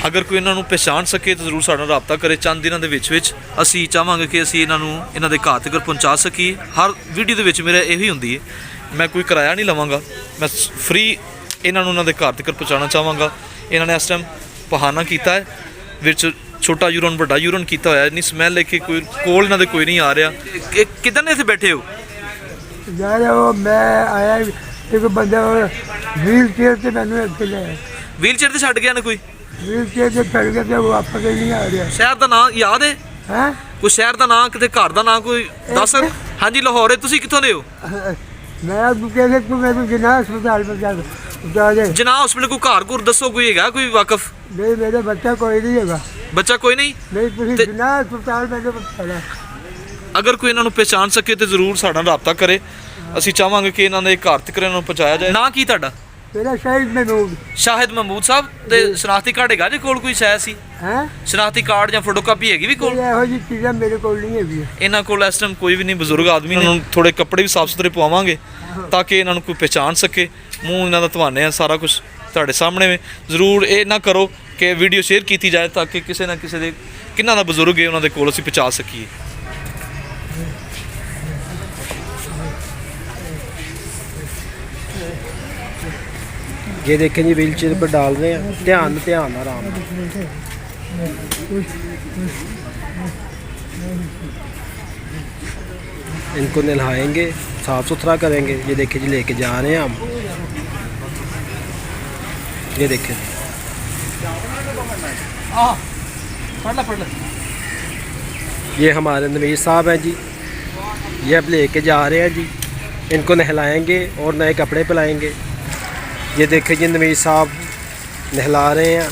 अगर कोई इन्हों पहचान सके तो जरूर साडे नाल राबता करे। चंद दिनों के विच असी चाहांगे कि असी इन्हों इन्हों के घर तक पहुँचा सकीए। हर वीडियो के विच मेरा यही हुंदी है, मैं कोई किराया नहीं लवांगा, मैं फ्री इन्हों इन्हों के घर तक पहुँचाना चाहांगा। इन्होंने इस टाइम बहाना किया है, विच छोटा यूरन बड़ा यूरन किया होया, इन्नी स्मैल लेके कोई कोल इन्हों कोई नहीं आ रहा। किधर ने इत्थे बैठे हो यार? वो मैं आया एक बंदा व्हील चेयर से मैंने व्हील चेयर से छड़ गया ना, कोई व्हील चेयर से चढ़ गया तो वापस ही नहीं आ रहा। शहर का नाम याद है? हैं? कोई शहर का नाम, कितने घर का नाम कोई दस? हाँ जी, लाहौर है। तुसीं कित्थों दे हो? मैं कहते तू मेरे जिना अस्पताल में जा जना हॉस्पिटल कोई घर घुर दसो, कोई है कोई वाकफ? नहीं, मेरा बच्चा कोई नहीं है। बच्चा कोई नहीं? नहीं, जिना अस्पताल में अगर कोई इन्हों पहचान सके तो जरूर साडा राबता करे। असी चाहांगे कि इन्हों घर तक इन्हों पहुँचाया जाए। ना की तुहाडा? मेरा शाहिद महमूद। शाहिद महमूद साहब ते शनाख्ती कार्ड हैगा जे कोल? कोई शायद सी शनाख्ती कार्ड या फोटो कापी हैगी भी कोल? ਇਹੋ ਜਿਹੀ ਚੀਜ਼ਾਂ ਮੇਰੇ ਕੋਲ नहीं है। इन्हों को इस टाइम कोई भी नहीं, बजुर्ग आदमी। इन्होंने थोड़े कपड़े भी साफ सुथरे पवावांगे ताकि इन्हों कोई पहचान सके। मूँह इन्हों का धवाने हैं, सारा कुछ तुहाडे सामने में। जरूर ये ना करो कि वीडियो शेयर की जाए ताकि किसी ना किसी दे किन्ना दा बजुर्ग है उन्होंने कोल असीं पहुँचा सकीए। ये देखें जी, व्हील चेयर पर डाल रहे हैं। ध्यान आराम। इनको नहलाएंगे, साफ सुथरा करेंगे। ये देखें जी, लेके जा रहे हैं हम। ये देखें, ये हमारे नवीर साहब हैं जी। ये अब लेके जा रहे हैं जी। इनको नहलाएंगे और नए कपड़े पिलाएंगे। ये देखें जी, नवीर साहब नहला रहे हैं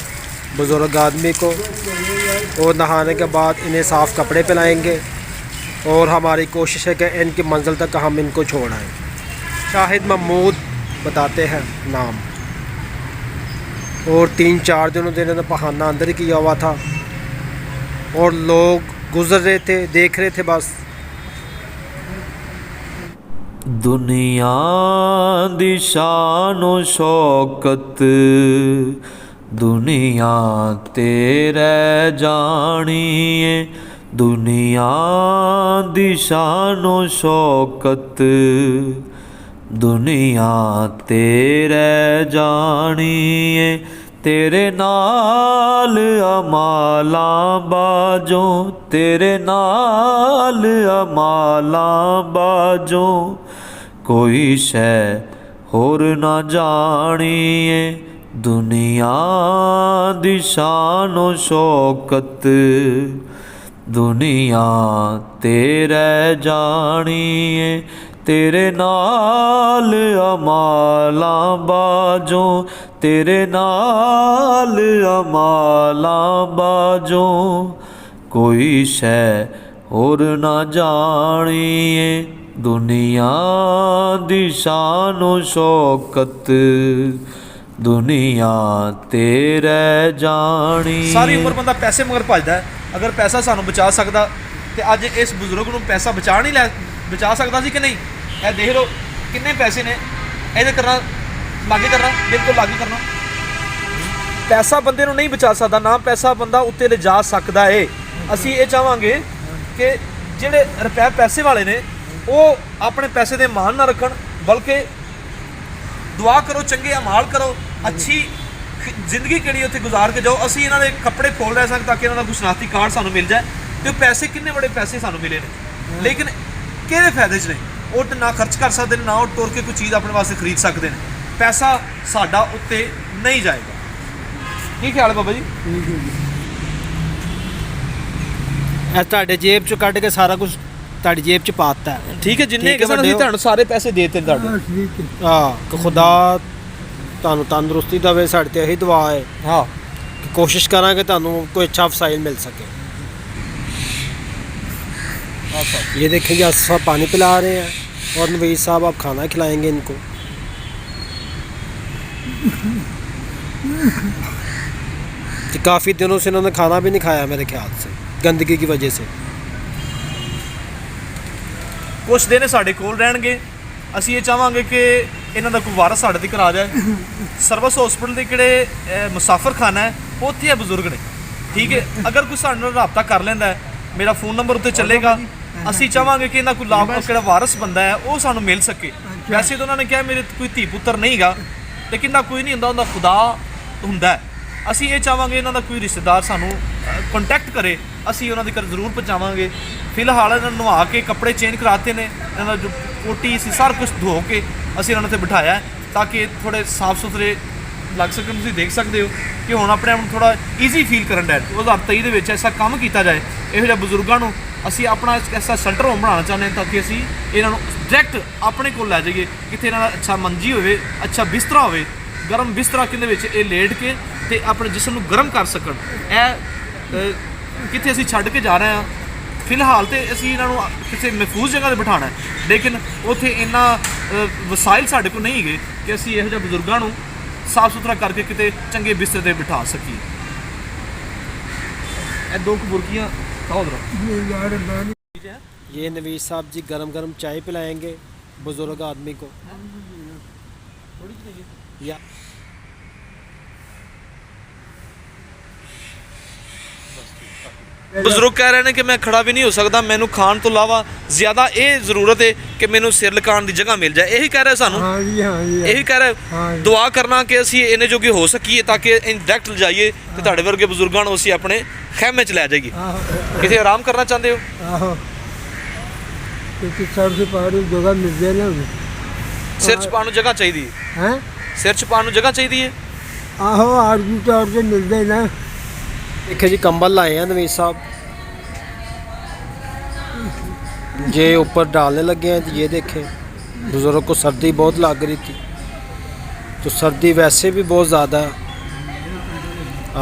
बुज़ुर्ग आदमी को, और नहाने के बाद इन्हें साफ़ कपड़े पिलाएंगे। और हमारी कोशिश है कि इनकी मंजिल तक हम इनको छोड़ आएँ। शाहिद महमूद बताते हैं नाम। और 3-4 दिनों से इन्होंने बहाना अंदर ही किया हुआ था, और लोग गुजर रहे थे, देख रहे थे बस। दुनिया दी शानो शौकत दुनिया तेरे जानिए। दुनिया दी शानो शौकत दुनिया तेरे जानिए। तेरे नाल अमाला बाजों, तेरे नाल अमाला बाजों, कोई शै होर ना जानिए। दुनिया दी शानो शौकत दुनिया तेरे जानिए। तेरे नाल अमाला बाजों, तेरे नाल अमाला बाजों, कोई शै होर ना जानिए। दुनिया दी शानो शौकत दुनिया तेरे जानी। सारी उम्र बंदा पैसे मगर भजदा है। अगर पैसा सानू बचा सकदा ते अज इस बजुर्ग नूं पैसा बचा नहीं लै बचा सकदा सी कि नहीं? ए देख लो किन्ने पैसे ने, ਇਹਦੇ करना लागू करना, बिल्कुल लागू करना। पैसा बंदे नूं नहीं बचा सकदा, ना पैसा बंदा उत्ते ले जा सकदा है। असीं ये चाहांगे कि ਜਿਹੜੇ रुपए पैसे वाले ने वो अपने पैसे दे मान ना रखन, बल्कि दुआ करो, चंगे अमाल करो, अच्छी जिंदगी किहड़ी उत्थे गुजार के जाओ। असीं इन्हां दे कपड़े खोल रहे सन ताकि इन्हां दा कुछ शनाख्ती कार्ड सानूं मिल जाए। तो पैसे किन्ने बड़े पैसे सानूं मिले ने, लेकिन किहदे फायदे च ने? वो ना खर्च कर सकते, ना वो टुर के कोई चीज़ अपने वास्ते खरीद सकते हैं। पैसा साडा उत्ते नहीं जाएगा। की ख्याल है बाबा जी? ਤੁਹਾਡੇ ਜੇਬ ਚੋਂ ਕੱਢ ਕੇ ਸਾਰਾ ਕੁਝ ਤੁਹਾਡੀ ਜੇਬ ਚ ਪਾਤਾ ਹੈ। ठीक है, जिन्ने किसान ਅਸੀਂ ਤੁਹਾਨੂੰ ਸਾਰੇ ਪੈਸੇ ਦੇਤੇ ਤੁਹਾਡੇ। ਕਿ ਖੁਦਾ ਤੁਹਾਨੂੰ ਤੰਦਰੁਸਤੀ ਦੇਵੇ, ਸਾਡੇ ਤੇ ਇਹੀ ਦੁਆ ਹੈ। हाँ, कि कोशिश करांगे ਤੁਹਾਨੂੰ कोई अच्छा वसाइल मिल सके। ये देखिए, आज सब पानी पिला रहे हैं, और नवीर साहब आप खाना खिलाएंगे इनको। काफ़ी दिनों से इन्होंने खाना भी नहीं खाया मेरे ख्याल से, गंदगी की वजह से। कुछ दिन साढ़े कोल रहणगे। ਅਸੀਂ ਇਹ ਚਾਹਾਂਗੇ कि ਇਹਨਾਂ ਦਾ ਕੋਈ ਵਾਰਸ ਸਾਡੇ ਤੱਕ ਆ ਜਾਏ। ਸਰਵਿਸ ਹਸਪੀਟਲ ਦੇ ਕਿਹੜੇ ਮੁਸਾਫਰਖਾਨਾ ਹੈ ਉੱਥੇ ਇਹ ਬਜ਼ੁਰਗ ਨੇ, ਠੀਕ ਹੈ। ਅਗਰ ਕੋਈ ਸਾਡੇ ਨਾਲ ਰਾਬਤਾ ਕਰ ਲੈਂਦਾ ਹੈ, ਮੇਰਾ ਫੋਨ ਨੰਬਰ ਉੱਤੇ ਚੱਲੇਗਾ। ਅਸੀਂ ਚਾਹਾਂਗੇ ਕਿ ਇਹਨਾਂ ਕੋਈ ਕਿਹੜਾ ਵਾਰਸ ਬੰਦਾ ਹੈ ਉਹ ਸਾਨੂੰ ਮਿਲ ਸਕੇ। ਵੈਸੇ ਤਾਂ ਉਹਨਾਂ ਨੇ ਕਿਹਾ ਮੇਰੇ ਕੋਈ ਧੀ ਪੁੱਤਰ ਨਹੀਂ ਹੈਗਾ, ਲੇਕਿਨ ਨਾ ਕੋਈ ਨਹੀਂ ਹੁੰਦਾ, ਉਹਦਾ ਖੁਦਾ ਹੁੰਦਾ ਹੈ। ਅਸੀਂ ਇਹ ਚਾਹਾਂਗੇ ਇਹਨਾਂ ਦਾ ਕੋਈ ਰਿਸ਼ਤੇਦਾਰ ਸਾਨੂੰ ਕੰਟੈਕਟ ਕਰੇ, ਅਸੀਂ ਉਹਨਾਂ ਦੇ ਘਰ ਜ਼ਰੂਰ ਪਹੁੰਚਾਵਾਂਗੇ। ਫਿਲਹਾਲ ਇਹਨਾਂ ਨੂੰ ਨਵਾ ਕੇ ਕੱਪੜੇ ਚੇਂਜ ਕਰਾਤੇ ਨੇ, ਇਹਨਾਂ ਦਾ ਜੋ ਕੋਟੀ ਸੀ ਸਾਰਾ ਕੁਝ ਧੋ ਕੇ ਅਸੀਂ ਇਹਨਾਂ ਨੂੰ ਤੇ ਬਿਠਾਇਆ ਹੈ ਤਾਂ ਕਿ ਥੋੜੇ ਸਾਫ਼ ਸੁਥਰੇ ਲੱਗ ਸਕਣ। ਤੁਸੀਂ ਦੇਖ ਸਕਦੇ ਹੋ ਕਿ ਹੁਣ ਆਪਣੇ ਆਪ ਨੂੰ ਥੋੜਾ ਈਜ਼ੀ ਫੀਲ ਕਰਨ ਦਾ 2023 ਦੇ ਵਿੱਚ ਐਸਾ ਕੰਮ ਕੀਤਾ ਜਾਏ। ਇਹੋ ਜਿਹੇ ਬਜ਼ੁਰਗਾਂ ਨੂੰ ਅਸੀਂ ਆਪਣਾ ਐਸਾ ਸੈਂਟਰ ਹੋਮ ਬਣਾਉਣਾ ਚਾਹੁੰਦੇ ਹਾਂ ਤਾਂ ਕਿ ਅਸੀਂ ਇਹਨਾਂ ਨੂੰ ਡਾਇਰੈਕਟ ਆਪਣੇ ਕੋਲ ਲੈ ਜਾਈਏ, ਕਿਤੇ ਇਹਨਾਂ ਦਾ ਅੱਛਾ ਮੰਜੀ ਹੋਵੇ, ਅੱਛਾ ਬਿਸਤਰਾ ਹੋਵੇ, ਗਰਮ ਬਿਸਤਰਾ ਕਿੰਦੇ ਵਿੱਚ ਇਹ ਲੇਟ ਕੇ ਤੇ ਆਪਣੇ ਜਿਸਮ ਨੂੰ ਗਰਮ ਕਰ ਸਕਣ। ਇਹ ਕਿੱਥੇ ਅਸੀਂ ਛੱਡ ਕੇ ਜਾ ਰਹੇ ਹਾਂ। ਫਿਲਹਾਲ ਤੇ ਅਸੀਂ ਇਹਨਾਂ ਨੂੰ ਕਿਸੇ ਮਹਿਫੂਜ਼ ਜਗ੍ਹਾ 'ਤੇ ਬਿਠਾਉਣਾ ਹੈ, ਲੇਕਿਨ ਉੱਥੇ ਇੰਨਾ ਵਸਾਇਲ ਸਾਡੇ ਕੋਲ ਨਹੀਂ ਹੈਗੇ ਕਿ ਅਸੀਂ ਇਹੋ ਜਿਹੇ ਬਜ਼ੁਰਗਾਂ ਨੂੰ ਸਾਫ਼ ਸੁਥਰਾ ਕਰਕੇ ਕਿਤੇ ਚੰਗੇ ਬਿਸਤਰੇ 'ਤੇ ਬਿਠਾ ਸਕੀਏ। ਇਹ ਦੋ ਬੁਰਕੀਆਂ ਖਾਓ जरा। ये नवीस साहब जी गरम गरम चाय पिलाएंगे बुजुर्ग आदमी को या ਬਜ਼ੁਰਗ ਕਹਿ ਰਹੇ ਨੇ ਕਿ ਮੈਂ ਖੜਾ ਵੀ ਨਹੀਂ ਹੋ ਸਕਦਾ, ਮੈਨੂੰ ਖਾਣ ਤੋਂ ਇਲਾਵਾ ਜ਼ਿਆਦਾ ਇਹ ਜ਼ਰੂਰਤ ਹੈ ਕਿ ਮੈਨੂੰ ਸਿਰ ਲਕਾਉਣ ਦੀ ਜਗ੍ਹਾ ਮਿਲ ਜਾਏ। ਇਹੀ ਕਹਿ ਰਹੇ ਸਾਨੂੰ, हाँ जी हाँ जी ਇਹੀ ਕਹਿ ਰਹੇ। ਦੁਆ ਕਰਨਾ ਕਿ ਅਸੀਂ ਇਹਨੇ ਜੋਗੇ ਹੋ ਸਕੀਏ ਤਾਂ ਕਿ ਡਾਇਰੈਕਟ ਲਿਜਾਈਏ ਤੇ ਤੁਹਾਡੇ ਵਰਗੇ ਬਜ਼ੁਰਗਾਂ ਨੂੰ ਅਸੀਂ ਆਪਣੇ ਖੈਮੇ 'ਚ ਲੈ ਜਾਈਏ। आहो ਕਿਤੇ ਆਰਾਮ ਕਰਨਾ ਚਾਹੁੰਦੇ ਹੋ? आहो क्योंकि सबसे पहाड़ी जगह मिल जाए ना ਸਿਰ 'ਚ ਪਾਉਣ ਨੂੰ ਜਗ੍ਹਾ ਚਾਹੀਦੀ ਹੈ, हैं ਸਿਰ 'ਚ ਪਾਉਣ ਨੂੰ जगह ਚਾਹੀਦੀ ਹੈ। आहो आरजू तौर से मिल जाए ना। देखिए जी कंबल लाए हैं नवीस साहब, ये ऊपर डालने लगे हैं। ये देखें बुज़ुर्ग को सर्दी बहुत लग रही थी, तो सर्दी वैसे भी बहुत ज़्यादा है,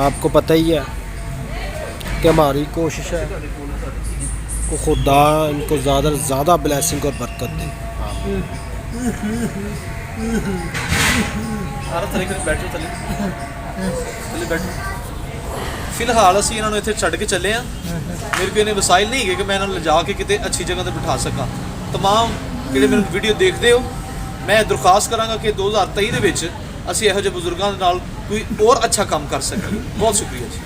आपको पता ही है कि हमारी कोशिश है को खुदा इनको ज़्यादा से ज़्यादा ब्लेसिंग और बरकत दे। ਸਾਰਾ ਤਰੀਕੇ ਨਾਲ ਬੈਠੋ, ਥੱਲੇ ਬੈਠੋ। ਫਿਲਹਾਲ ਅਸੀਂ ਇਹਨਾਂ ਨੂੰ ਇੱਥੇ ਛੱਡ ਕੇ ਚੱਲੇ ਹਾਂ। ਮੇਰੇ ਕੋਲ ਇਹਨੇ ਵਸਾਇਲ ਨਹੀਂ ਹੈਗੇ ਕਿ ਮੈਂ ਇਹਨਾਂ ਨੂੰ ਲਿਜਾ ਕੇ ਕਿਤੇ ਅੱਛੀ ਜਗ੍ਹਾ ਤੇ ਬਿਠਾ ਸਕਾਂ। ਤਮਾਮ ਜਿਹੜੇ ਮੈਨੂੰ ਵੀਡੀਓ ਦੇਖਦੇ ਹੋ, ਮੈਂ ਦਰਖਾਸਤ ਕਰਾਂਗਾ ਕਿ 2023 ਦੇ ਵਿੱਚ ਅਸੀਂ ਇਹੋ ਜਿਹੇ ਬਜ਼ੁਰਗਾਂ ਦੇ ਨਾਲ ਕੋਈ ਹੋਰ ਅੱਛਾ ਕੰਮ ਕਰ ਸਕੀਏ। ਬਹੁਤ ਸ਼ੁਕਰੀਆ ਜੀ।